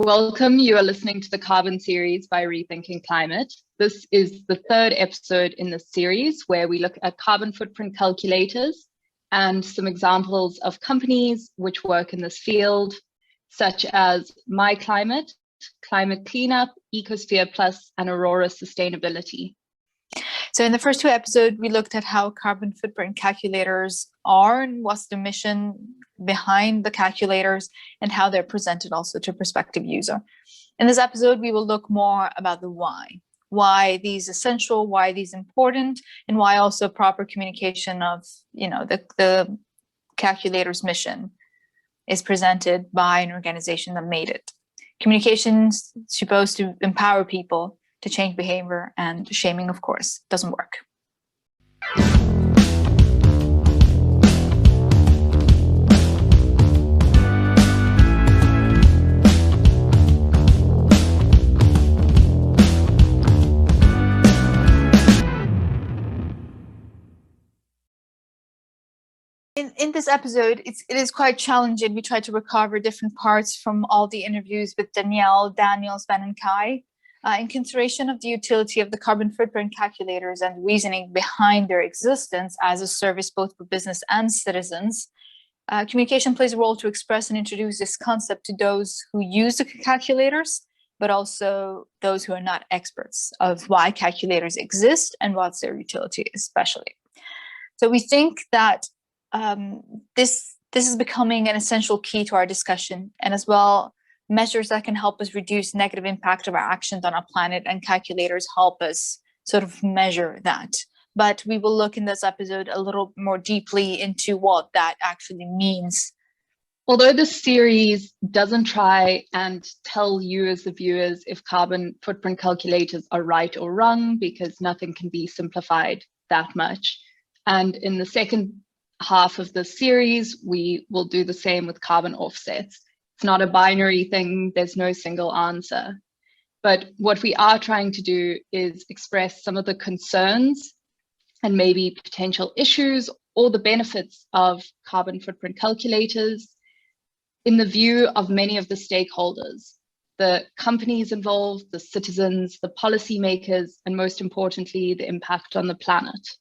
Welcome. You are listening to the Carbon series by Rethinking Climate. This is the third episode in this series where we look at carbon footprint calculators and some examples of companies which work in this field, such as Myclimate, Climate Cleanup, Ecosphere Plus, and Aurora Sustainability. So in the first two episodes, we looked at how carbon footprint calculators are and what's the mission behind the calculators and how they're presented also to a prospective user. In this episode, we will look more about the why these essential, why these important, and why also proper communication of, the calculator's mission is presented by an organization that made it. Communication's supposed to empower people to change behavior, and shaming, of course, doesn't work. In this episode, it is quite challenging. We try to recover different parts from all the interviews with Danielle, Daniel, Sven, and Kai. In consideration of the utility of the carbon footprint calculators and reasoning behind their existence as a service both for business and citizens, communication plays a role to express and introduce this concept to those who use the calculators, but also those who are not experts of why calculators exist and what's their utility especially. So we think that this is becoming an essential key to our discussion, and as well measures that can help us reduce negative impact of our actions on our planet, and calculators help us sort of measure that. But we will look in this episode a little more deeply into what that actually means. Although this series doesn't try and tell you as the viewers if carbon footprint calculators are right or wrong, because nothing can be simplified that much. And in the second half of the series, we will do the same with carbon offsets. It's not a binary thing, there's no single answer. But what we are trying to do is express some of the concerns and maybe potential issues or the benefits of carbon footprint calculators in the view of many of the stakeholders, the companies involved, the citizens, the policymakers, and most importantly, the impact on the planet.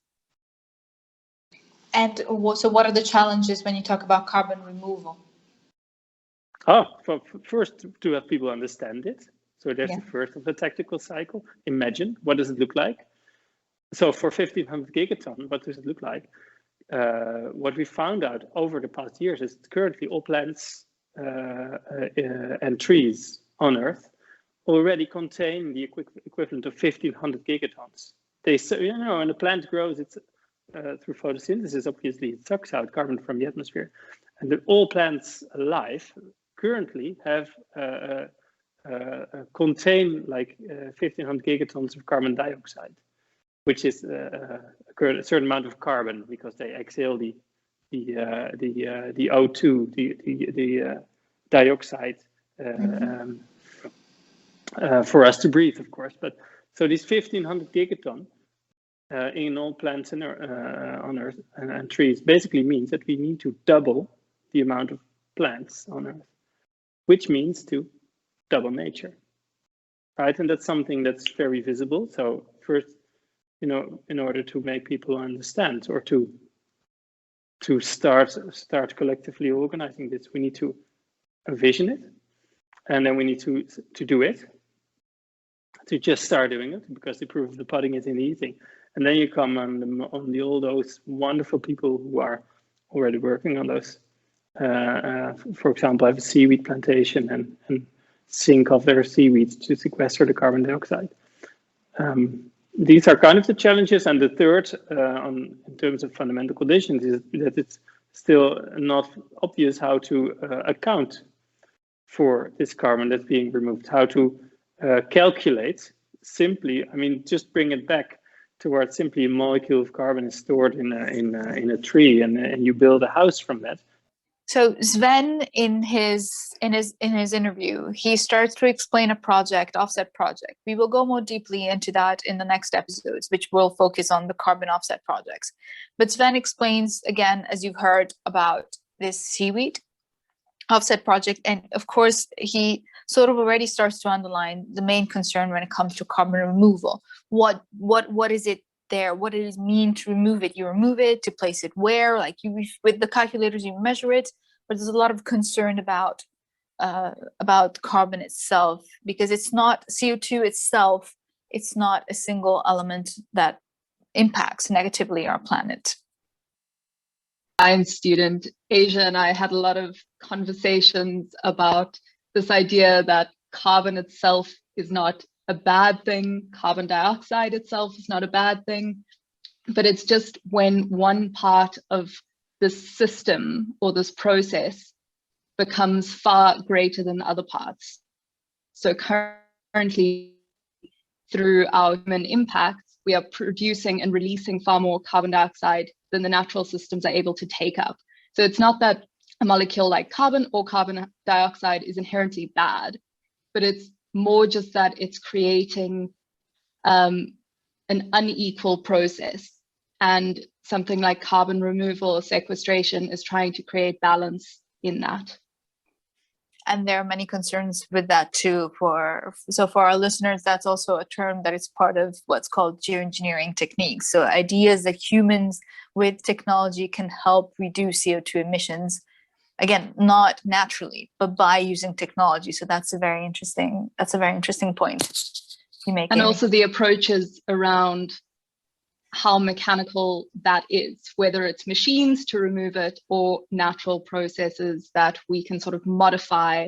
And so what are the challenges when you talk about carbon removal? First, to have people understand it. So there's the first of the tactical cycle. Imagine, what does it look like? So for 1,500 gigaton, what does it look like? What we found out over the past years is currently all plants and trees on Earth already contain the equivalent of 1,500 gigatons. When a plant grows, it's through photosynthesis, obviously, it sucks out carbon from the atmosphere. And all plants alive currently have contain like 1,500 gigatons of carbon dioxide, which is a certain amount of carbon because they exhale the O2, the dioxide for us to breathe, of course. But so these 1,500 gigaton in all plants on Earth and trees basically means that we need to double the amount of plants on Earth, which means to double nature, right? And that's something that's very visible. So first, in order to make people understand or to start collectively organizing this, we need to envision it, and then we need to do it, to just start doing it, because the proof of the pudding is in the eating. And then you come on all those wonderful people who are already working on those. For example, have a seaweed plantation and sink off their seaweeds to sequester the carbon dioxide. These are kind of the challenges. And the third, in terms of fundamental conditions, is that it's still not obvious how to account for this carbon that's being removed, how to calculate simply. I mean, just bring it back towards simply a molecule of carbon is stored in a tree, and you build a house from that. So Sven, in his interview, he starts to explain a offset project. We will go more deeply into that in the next episodes, which will focus on the carbon offset projects. But Sven explains again, as you've heard, about this seaweed offset project. And of course, he sort of already starts to underline the main concern when it comes to carbon removal. What is it there? What does it mean to remove it? You remove it, to place it where? Like you, with the calculators, you measure it, but there's a lot of concern about carbon itself, because it's not CO2 itself. It's not a single element that impacts negatively our planet. Science student Asia and I had a lot of conversations about this idea that carbon itself is not a bad thing, carbon dioxide itself is not a bad thing, but it's just when one part of this system or this process becomes far greater than other parts. So currently, through our human impacts, we are producing and releasing far more carbon dioxide than the natural systems are able to take up. So it's not that a molecule like carbon or carbon dioxide is inherently bad, but it's more just that it's creating an unequal process. And something like carbon removal or sequestration is trying to create balance in that. And there are many concerns with that too. So for our listeners, that's also a term that is part of what's called geoengineering techniques. So ideas that humans with technology can help reduce CO2 emissions, again, not naturally, but by using technology. So that's a very interesting point you make. And also the approaches around how mechanical that is, whether it's machines to remove it or natural processes that we can sort of modify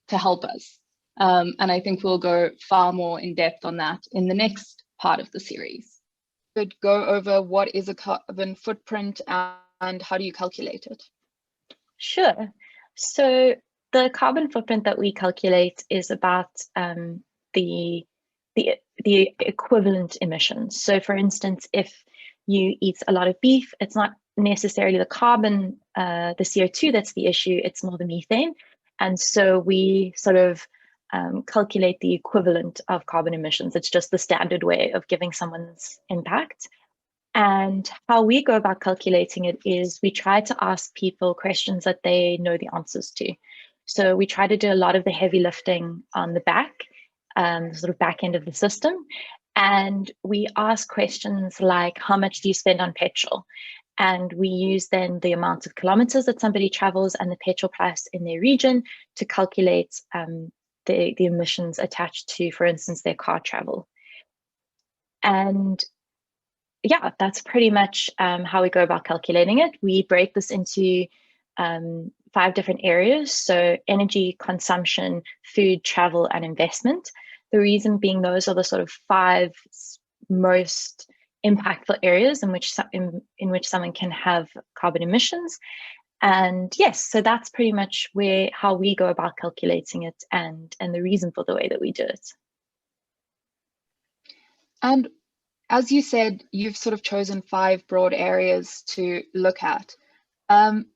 to help us. And I think we'll go far more in depth on that in the next part of the series. We'd go over what is a carbon footprint and how do you calculate it? Sure. So the carbon footprint that we calculate is about the equivalent emissions. So for instance, if you eat a lot of beef, it's not necessarily the carbon, the CO2 that's the issue, it's more the methane. And so we sort of calculate the equivalent of carbon emissions. It's just the standard way of giving someone's impact. And how we go about calculating it is we try to ask people questions that they know the answers to. So we try to do a lot of the heavy lifting on the back, sort of back end of the system. And we ask questions like, how much do you spend on petrol? And we use then the amount of kilometers that somebody travels and the petrol price in their region to calculate the emissions attached to, for instance, their car travel. And yeah, that's pretty much how we go about calculating it. We break this into 5 different areas. So energy, consumption, food, travel, and investment. The reason being those are the sort of 5 most impactful areas in which someone can have carbon emissions. And yes, so that's pretty much how we go about calculating it and the reason for the way that we do it. And as you said, you've sort of chosen 5 broad areas to look at.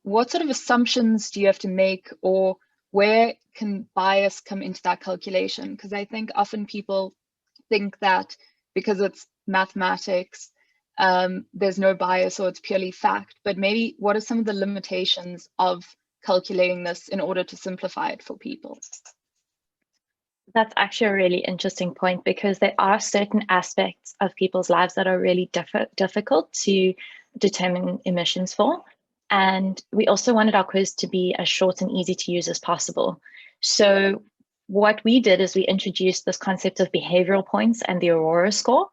What sort of assumptions do you have to make, or where can bias come into that calculation? Because I think often people think that because it's mathematics, there's no bias or it's purely fact, but maybe what are some of the limitations of calculating this in order to simplify it for people? That's actually a really interesting point, because there are certain aspects of people's lives that are really difficult to determine emissions for. And we also wanted our quiz to be as short and easy to use as possible. So what we did is we introduced this concept of behavioral points and the Aurora score.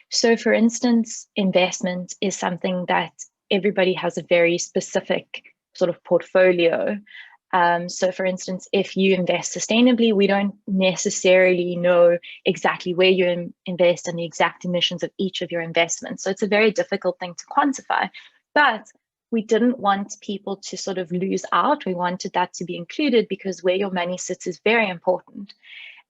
So for instance, investment is something that everybody has a very specific sort of portfolio. So for instance, if you invest sustainably, we don't necessarily know exactly where you invest and the exact emissions of each of your investments. So it's a very difficult thing to quantify, but we didn't want people to sort of lose out. We wanted that to be included because where your money sits is very important.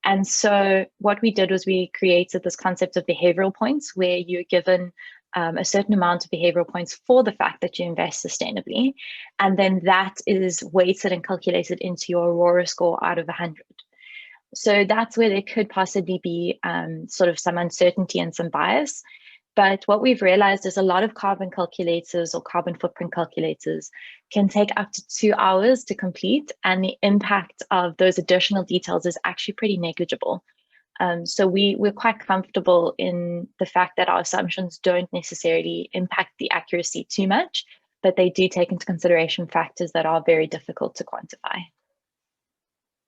And so what we did was we created this concept of behavioral points, where you're given a certain amount of behavioral points for the fact that you invest sustainably. And then that is weighted and calculated into your Aurora score out of 100. So that's where there could possibly be sort of some uncertainty and some bias. But what we've realized is a lot of carbon calculators or carbon footprint calculators can take up to 2 hours to complete, and the impact of those additional details is actually pretty negligible. So we're quite comfortable in the fact that our assumptions don't necessarily impact the accuracy too much, but they do take into consideration factors that are very difficult to quantify. I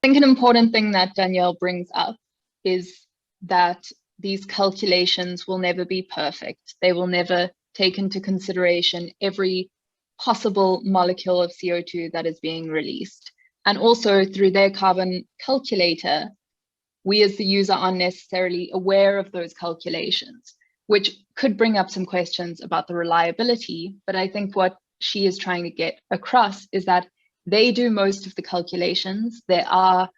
think an important thing that Danielle brings up is that these calculations will never be perfect. They will never take into consideration every possible molecule of CO2 that is being released. And also through their carbon calculator, we as the user aren't necessarily aware of those calculations, which could bring up some questions about the reliability. But I think what she is trying to get across is that they do most of the calculations. There are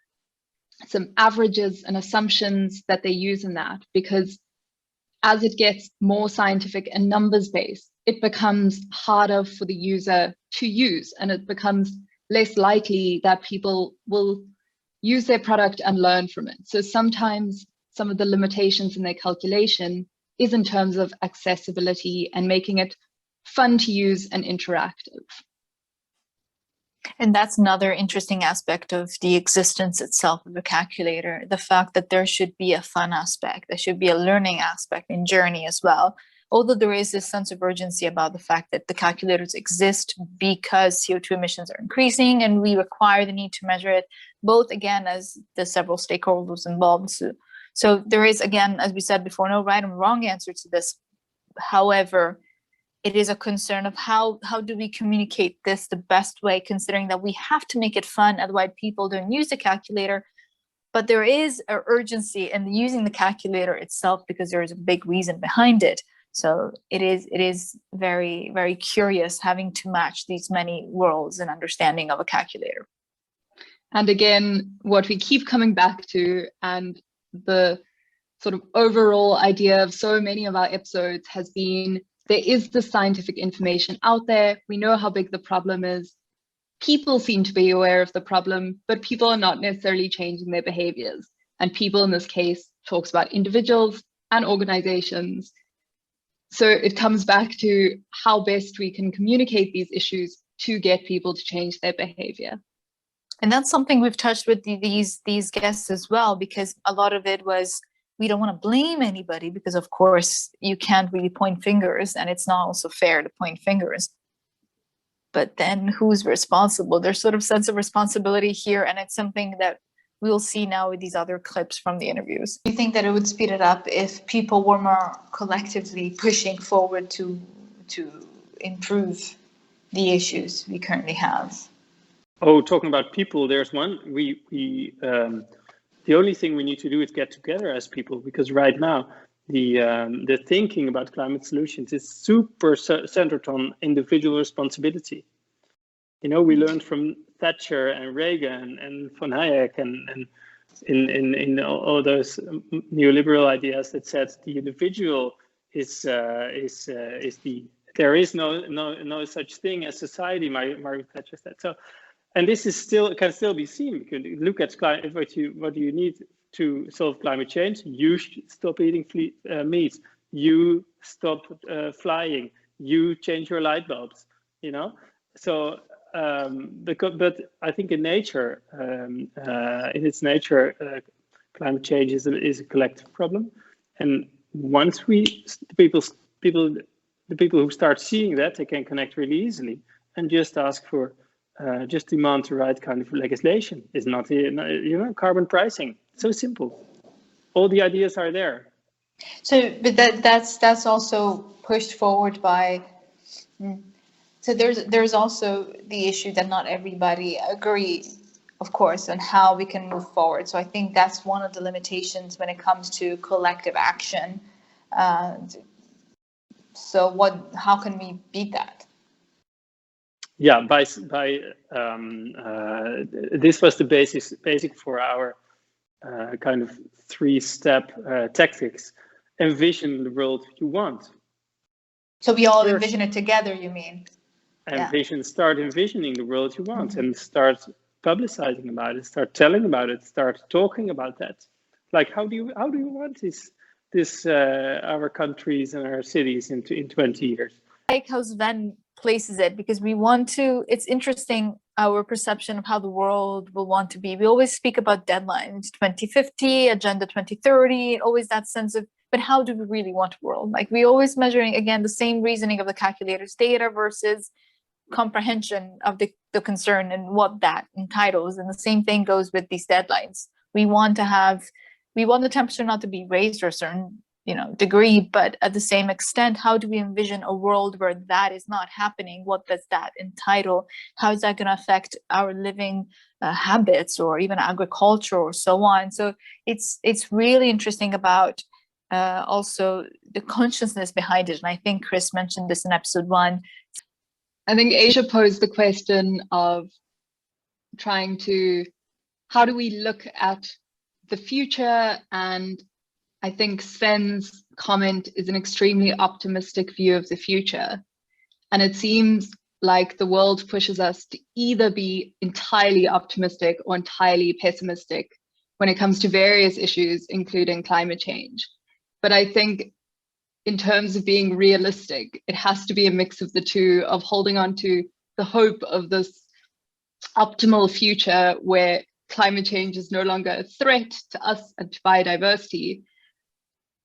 some averages and assumptions that they use in that, because as it gets more scientific and numbers-based, it becomes harder for the user to use, and it becomes less likely that people will use their product and learn from it. So sometimes some of the limitations in their calculation is in terms of accessibility and making it fun to use and interactive. And that's another interesting aspect of the existence itself of a calculator, the fact that there should be a fun aspect, there should be a learning aspect in journey as well. Although there is this sense of urgency about the fact that the calculators exist because CO2 emissions are increasing and we require the need to measure it, both again as the several stakeholders involved. So there is, again, as we said before, no right and wrong answer to this. However, it is a concern of how do we communicate this the best way, considering that we have to make it fun, otherwise people don't use the calculator. But there is an urgency in using the calculator itself because there is a big reason behind it. So it is very, very curious having to match these many worlds and understanding of a calculator. And again, what we keep coming back to, and the sort of overall idea of so many of our episodes has been, there is the scientific information out there. We know how big the problem is. People seem to be aware of the problem, but people are not necessarily changing their behaviors. And people in this case talks about individuals and organizations. So it comes back to how best we can communicate these issues to get people to change their behavior. And that's something we've touched with these guests as well, because a lot of it was, we don't want to blame anybody because, of course, you can't really point fingers, and it's not also fair to point fingers. But then who's responsible? There's sort of sense of responsibility here, and it's something that we'll see now with these other clips from the interviews. Do you think that it would speed it up if people were more collectively pushing forward to improve the issues we currently have? Oh, talking about people, there's one. The only thing we need to do is get together as people, because right now the thinking about climate solutions is super centered on individual responsibility. You know, we learned from Thatcher and Reagan and von Hayek and in all those neoliberal ideas that said the individual is the, there is no such thing as society, Margaret Thatcher said. So, and this is still, can still be seen. You can look at climate, what do you need to solve climate change? You stop eating meat. You stop flying. You change your light bulbs. You know, so but I think in nature, in its nature, climate change is a collective problem, and once the people who start seeing that, they can connect really easily and just ask for. Just demand the right kind of legislation. Is not, you know, carbon pricing. So simple. All the ideas are there. So, but that's also pushed forward by. So there's also the issue that not everybody agree, of course, on how we can move forward. So I think that's one of the limitations when it comes to collective action. So how can we beat that? Yeah, this was the basic for our kind of 3-step tactics. Envision the world you want. So we all envision it together, you mean? Start envisioning the world you want, and start publicizing about it, start telling about it, start talking about that. Like, how do you want this our countries and our cities in 20 years. I like how Sven places it, because we want to, it's interesting, our perception of how the world will want to be. We always speak about deadlines, 2050, Agenda 2030, always that sense of, but how do we really want a world? Like, we always measuring, again, the same reasoning of the calculator's data versus comprehension of the concern and what that entitles. And the same thing goes with these deadlines. We want the temperature not to be raised or a certain degree, but at the same extent, how do we envision a world where that is not happening? What does that entitle? How is that going to affect our living habits or even agriculture or so on? So it's really interesting about also the consciousness behind it. And I think Chris mentioned this in episode 1. I think Asia posed the question of how do we look at the future? And I think Sven's comment is an extremely optimistic view of the future. And it seems like the world pushes us to either be entirely optimistic or entirely pessimistic when it comes to various issues, including climate change. But I think in terms of being realistic, it has to be a mix of the two, of holding on to the hope of this optimal future where climate change is no longer a threat to us and to biodiversity.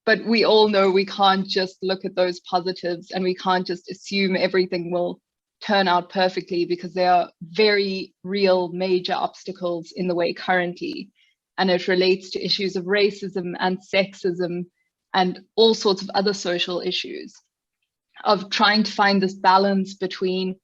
But we all know we can't just look at those positives and we can't just assume everything will turn out perfectly, because there are very real major obstacles in the way currently. And it relates to issues of racism and sexism and all sorts of other social issues, of trying to find this balance between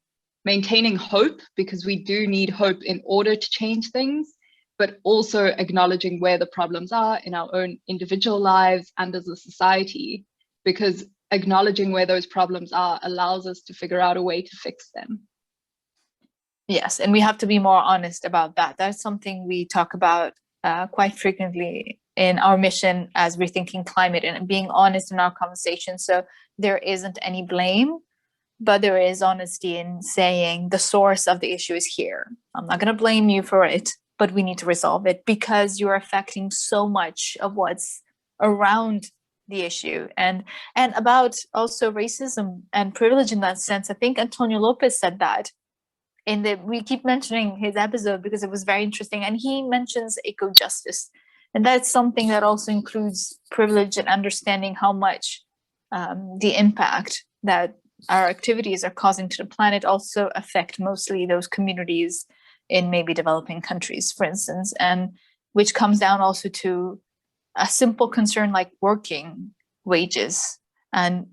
maintaining hope, because we do need hope in order to change things, but also acknowledging where the problems are in our own individual lives and as a society, because acknowledging where those problems are allows us to figure out a way to fix them. Yes, and we have to be more honest about that. That's something we talk about quite frequently in our mission as Rethinking Climate, and being honest in our conversation. So there isn't any blame, but there is honesty in saying the source of the issue is here. I'm not going to blame you for it, but we need to resolve it because you're affecting so much of what's around the issue. And about also racism and privilege in that sense, I think Antonio Lopez said that we keep mentioning his episode because it was very interesting, and he mentions eco-justice. And that's something that also includes privilege and understanding how much the impact that our activities are causing to the planet also affect mostly those communities in maybe developing countries, for instance, and which comes down also to a simple concern like working wages and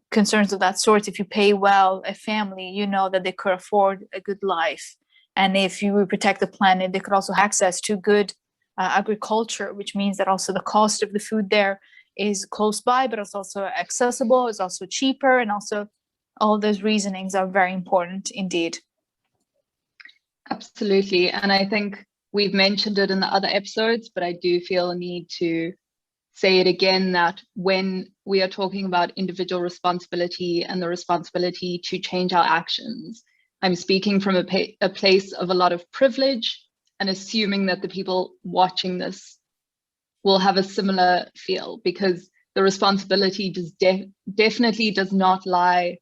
concerns of that sort. If you pay well a family, you know that they could afford a good life. And if you protect the planet, they could also have access to good agriculture, which means that also the cost of the food there is close by, but it's also accessible, it's also cheaper, and also all those reasonings are very important indeed. Absolutely. And I think we've mentioned it in the other episodes, but I do feel a need to say it again, that when we are talking about individual responsibility and the responsibility to change our actions, I'm speaking from a place of a lot of privilege and assuming that the people watching this will have a similar feel, because the responsibility definitely does not lie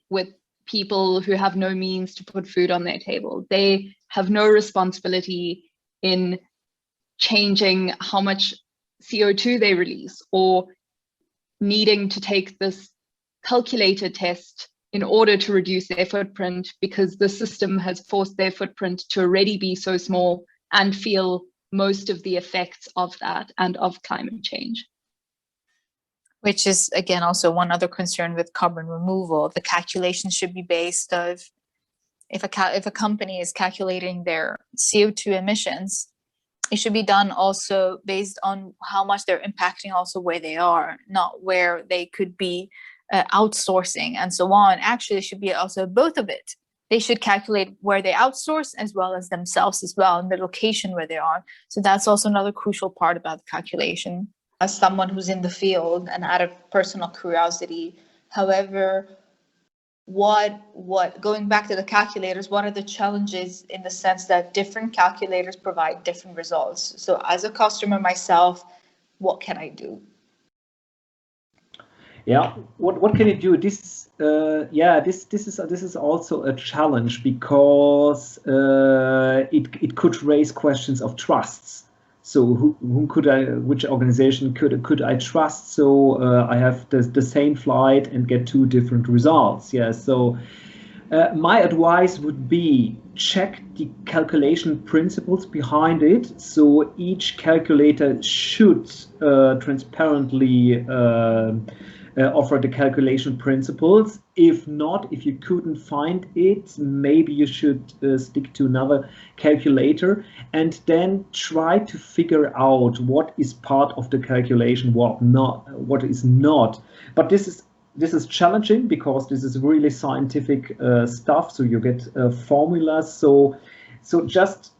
with people who have no means to put food on their table. They have no responsibility in changing how much CO2 they release, or needing to take this calculated test in order to reduce their footprint, because the system has forced their footprint to already be so small and feel most of the effects of that and of climate change. Which is, again, also one other concern with carbon removal. The calculation should be based of, if a company is calculating their CO2 emissions, it should be done also based on how much they're impacting also where they are, not where they could be outsourcing and so on. Actually, it should be also both of it. They should calculate where they outsource as well as themselves as well, and the location where they are. So that's also another crucial part about the calculation. As someone who's in the field and out of personal curiosity, however, what going back to the calculators, what are the challenges in the sense that different calculators provide different results? So as a customer myself, what can I do? Yeah, what can you do? This this is also a challenge because it could raise questions of trusts. So whom could which organization could I trust? So I have the same flight and get two different results. Yeah, so my advice would be check the calculation principles behind it. So each calculator should transparently offer the calculation principles. If not, if you couldn't find it, maybe you should stick to another calculator and then try to figure out what is part of the calculation, what is not. But this is challenging because this is really scientific stuff. So you get formulas. So just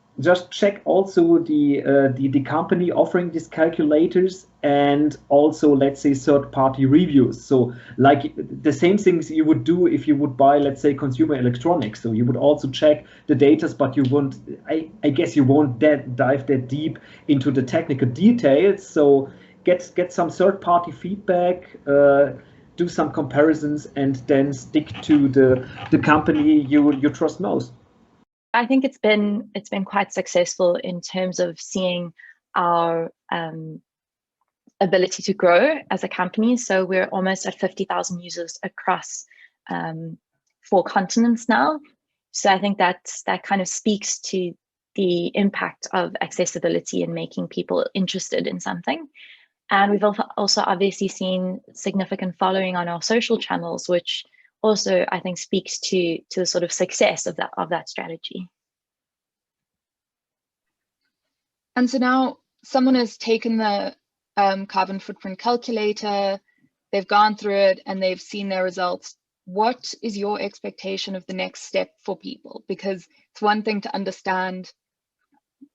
check also the company offering these calculators, and also, let's say, third-party reviews. So like the same things you would do if you would buy, let's say, consumer electronics. So you would also check the data, but you won't, I guess you won't dive that deep into the technical details. So get some third-party feedback, do some comparisons, and then stick to the company you trust most. I think it's been quite successful in terms of seeing our ability to grow as a company. So we're almost at 50,000 users across 4 continents now. So I think that kind of speaks to the impact of accessibility and making people interested in something. And we've also obviously seen significant following on our social channels, which also I think speaks to the sort of success of that strategy. And so now someone has taken the carbon footprint calculator, they've gone through it and they've seen their results. What is your expectation of the next step for people? Because it's one thing to understand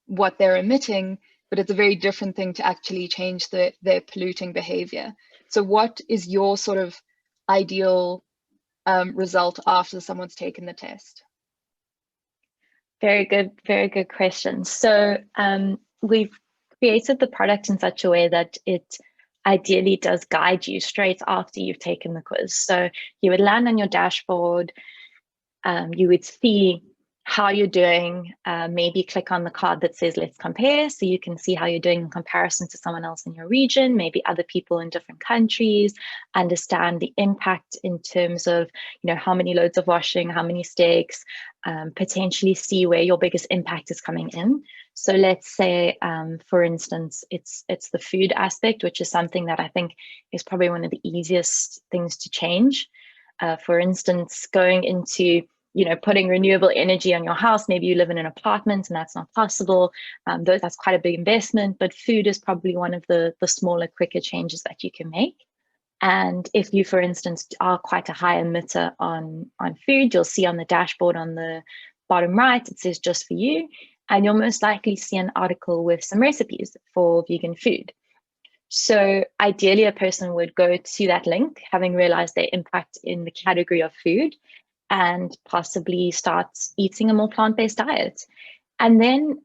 what they're emitting, but it's a very different thing to actually change their polluting behavior. So what is your sort of ideal result after someone's taken the test? Very good question. So we've created the product in such a way that it ideally does guide you straight after you've taken the quiz. So you would land on your dashboard, you would see how you're doing, maybe click on the card that says let's compare, so you can see how you're doing in comparison to someone else in your region, maybe other people in different countries, understand the impact in terms of, you know, how many loads of washing, how many steaks, potentially see where your biggest impact is coming in. So let's say, for instance, it's the food aspect, which is something that I think is probably one of the easiest things to change. For instance, going into, you know, putting renewable energy on your house. Maybe you live in an apartment and that's not possible. That's quite a big investment, but food is probably one of the smaller, quicker changes that you can make. And if you, for instance, are quite a high emitter on food, you'll see on the dashboard on the bottom right, it says just for you. And you'll most likely see an article with some recipes for vegan food. So ideally, a person would go to that link, having realized their impact in the category of food, and possibly start eating a more plant-based diet. And then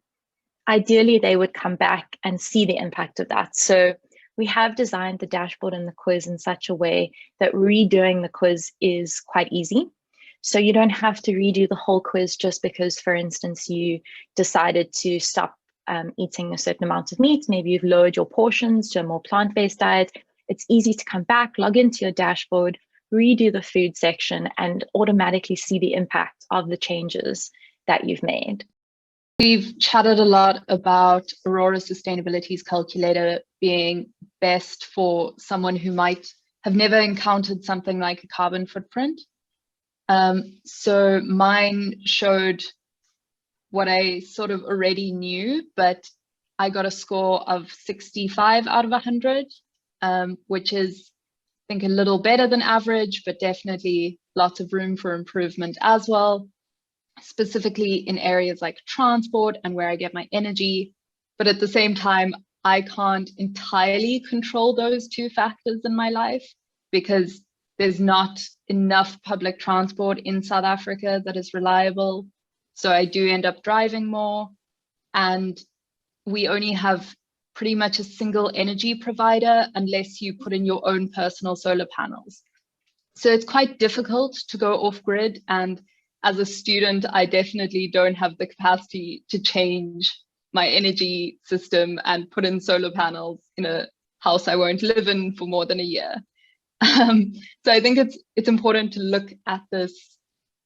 ideally they would come back and see the impact of that. So we have designed the dashboard and the quiz in such a way that redoing the quiz is quite easy. So you don't have to redo the whole quiz just because, for instance, you decided to stop eating a certain amount of meat. Maybe you've lowered your portions to a more plant-based diet. It's easy to come back, log into your dashboard, redo the food section, and automatically see the impact of the changes that you've made. We've chatted a lot about Aurora Sustainability's calculator being best for someone who might have never encountered something like a carbon footprint. So mine showed what I sort of already knew, but I got a score of 65 out of 100, which is, I think, a little better than average, but definitely lots of room for improvement as well, specifically in areas like transport and where I get my energy. But at the same time, I can't entirely control those two factors in my life because there's not enough public transport in South Africa that is reliable. So I do end up driving more, and we only have pretty much a single energy provider unless you put in your own personal solar panels. So it's quite difficult to go off grid. And as a student, I definitely don't have the capacity to change my energy system and put in solar panels in a house I won't live in for more than a year. So I think it's important to look at this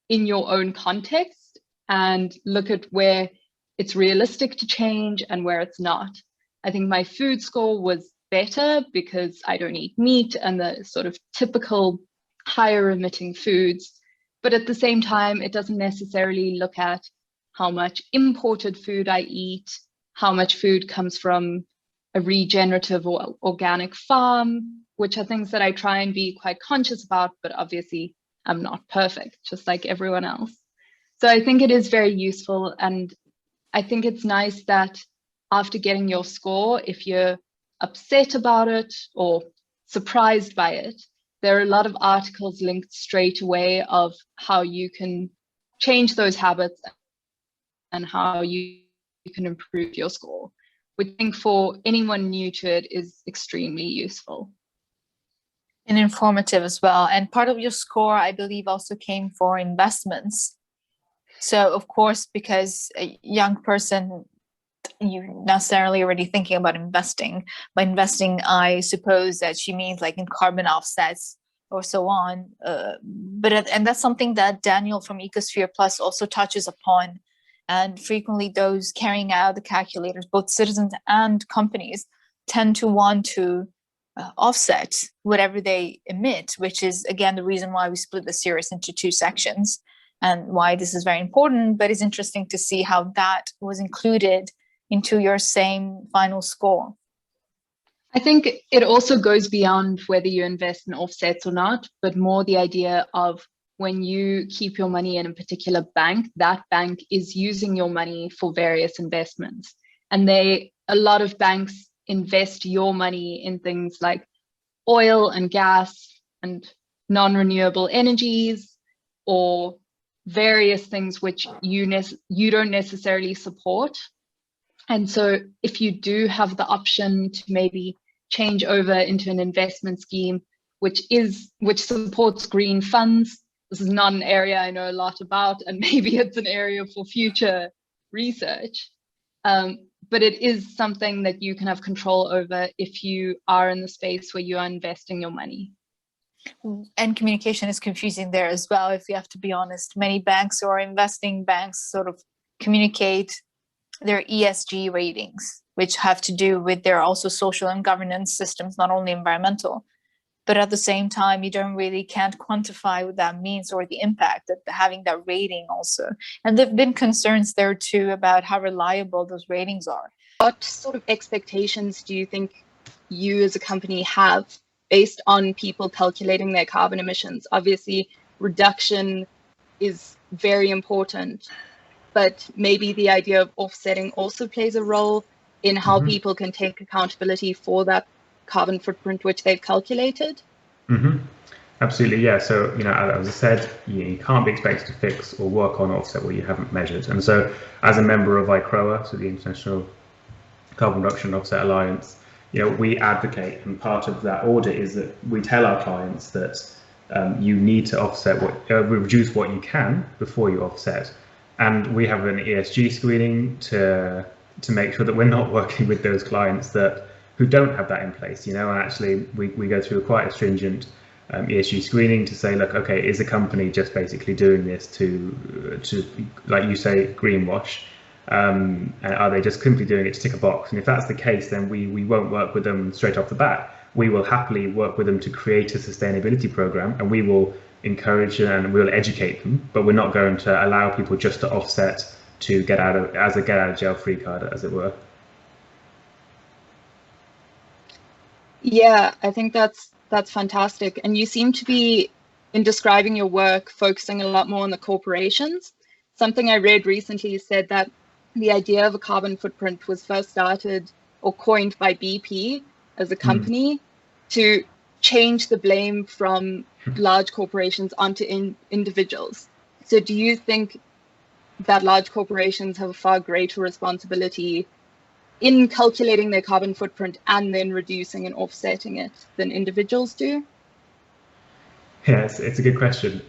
in your own context and look at where it's realistic to change and where it's not. I think my food score was better because I don't eat meat and the sort of typical higher emitting foods. But at the same time, it doesn't necessarily look at how much imported food I eat, how much food comes from a regenerative or organic farm, which are things that I try and be quite conscious about, but obviously I'm not perfect, just like everyone else. So I think it is very useful. And I think it's nice that after getting your score, if you're upset about it or surprised by it, there are a lot of articles linked straight away of how you can change those habits and how you can improve your score, which I think for anyone new to it is extremely useful. And informative as well. And part of your score, I believe, also came for investments. So, of course, because a young person, you're necessarily already thinking about investing. By investing, I suppose that she means like in carbon offsets or so on. And that's something that Daniel from Ecosphere Plus also touches upon. And frequently those carrying out the calculators, both citizens and companies, tend to want to offset whatever they emit, which is, again, the reason why we split the series into 2 sections and why this is very important. But it's interesting to see how that was included into your same final score. I think it also goes beyond whether you invest in offsets or not, but more the idea of when you keep your money in a particular bank, that bank is using your money for various investments. And a lot of banks invest your money in things like oil and gas and non-renewable energies, or various things which you don't necessarily support. And so if you do have the option to maybe change over into an investment scheme which supports green funds, this is not an area I know a lot about, and maybe it's an area for future research. But it is something that you can have control over if you are in the space where you are investing your money. And communication is confusing there as well, if you have to be honest. Many banks or investing banks sort of communicate their ESG ratings, which have to do with their also social and governance systems, not only environmental. But at the same time, you can't quantify what that means or the impact of having that rating also. And there have been concerns there too about how reliable those ratings are. What sort of expectations do you think you as a company have based on people calculating their carbon emissions? Obviously, reduction is very important, but maybe the idea of offsetting also plays a role in how people can take accountability for that carbon footprint which they've calculated. Absolutely, yeah. So, as I said, you can't be expected to fix or work on offset what you haven't measured. And so, as a member of ICROA, so the International Carbon Reduction and Offset Alliance, we advocate, and part of that audit is that we tell our clients that you need to offset reduce what you can before you offset. And we have an ESG screening to make sure that we're not working with those clients who don't have that in place, and actually we go through quite a stringent ESG screening to say, look, okay, is the company just basically doing this to like you say, greenwash? Are they just simply doing it to tick a box? And if that's the case, then we won't work with them straight off the bat. We will happily work with them to create a sustainability program, and we will encourage and we'll educate them, but we're not going to allow people just to offset to get out of jail free card, as it were. Yeah, I think that's fantastic. And you seem to be, in describing your work, focusing a lot more on the corporations. Something I read recently said that the idea of a carbon footprint was first started or coined by BP as a company to change the blame from large corporations onto individuals. So do you think that large corporations have a far greater responsibility in calculating their carbon footprint and then reducing and offsetting it than individuals do? Yes, it's a good question.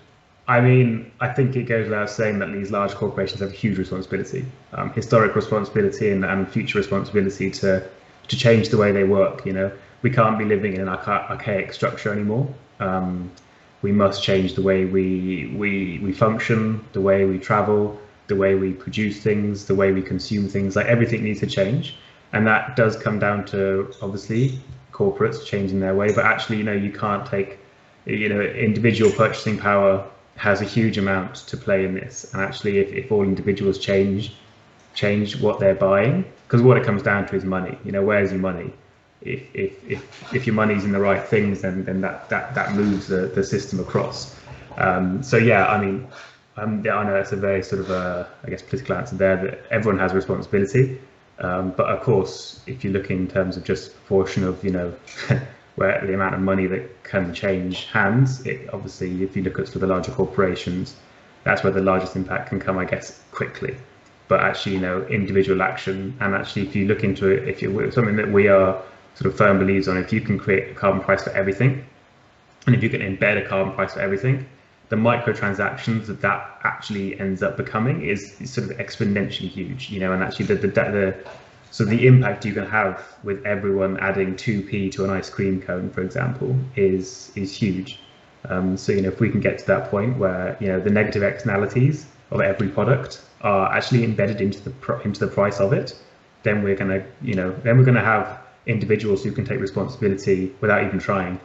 I mean, I think it goes without saying that these large corporations have a huge responsibility, historic responsibility and future responsibility to change the way they work. You know, we can't be living in an archaic structure anymore. We must change the way we function, the way we travel, the way we produce things, the way we consume things. Like everything needs to change, and that does come down to obviously corporates changing their way. But actually, you know, you can't take, you know, individual purchasing power has a huge amount to play in this. And actually, if all individuals change what they're buying, because what it comes down to is money. You know, where's your money? If your money's in the right things, then that moves the system across. So yeah, I mean, I know that's a very sort of I guess political answer there, that everyone has a responsibility. But of course, if you look in terms of just proportion of, you know, where the amount of money that can change hands, obviously, if you look at sort of the larger corporations, that's where the largest impact can come, I guess, quickly. But actually, you know, individual action, and actually, if you look into it, if you're something that we are sort of firm beliefs on, if you can create a carbon price for everything, and if you can embed a carbon price for everything, the microtransactions that actually ends up becoming is sort of exponentially huge, you know, and actually so the impact you can have with everyone adding 2p to an ice cream cone, for example, is huge. So, you know, if we can get to that point where, you know, the negative externalities of every product are actually embedded into the price of it, then we're gonna, you know, have individuals who can take responsibility without even trying.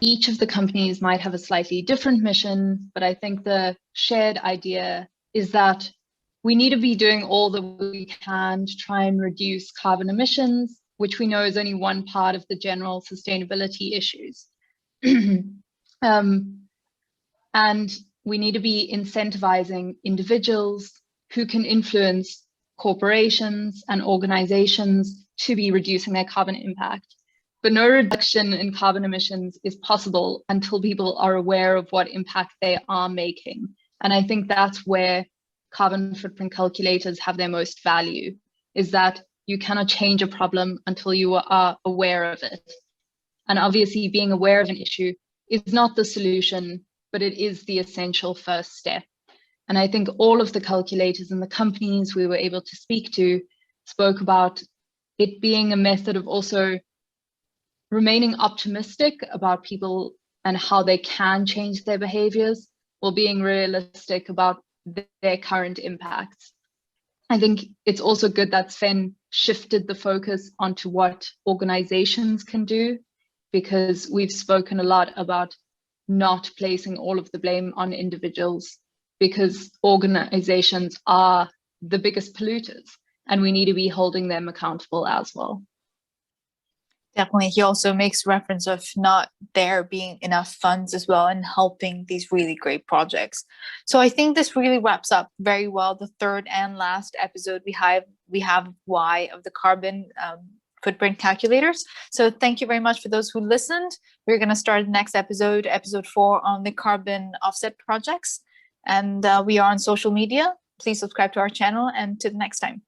Each of the companies might have a slightly different mission, but I think the shared idea is that we need to be doing all that we can to try and reduce carbon emissions, which we know is only one part of the general sustainability issues. And we need to be incentivizing individuals who can influence corporations and organizations to be reducing their carbon impact. But no reduction in carbon emissions is possible until people are aware of what impact they are making. And I think that's where carbon footprint calculators have their most value, is that you cannot change a problem until you are aware of it. And obviously, being aware of an issue is not the solution, but it is the essential first step. And I think all of the calculators and the companies we were able to speak to spoke about it being a method of also remaining optimistic about people and how they can change their behaviors, while being realistic about their current impacts. I think it's also good that Sven shifted the focus onto what organizations can do, because we've spoken a lot about not placing all of the blame on individuals, because organizations are the biggest polluters and we need to be holding them accountable as well. Definitely. He also makes reference of not there being enough funds as well in helping these really great projects. So I think this really wraps up very well the third and last episode we have why of the carbon footprint calculators. So thank you very much for those who listened. We're going to start the next episode 4, on the carbon offset projects. And we are on social media. Please subscribe to our channel, and to the next time.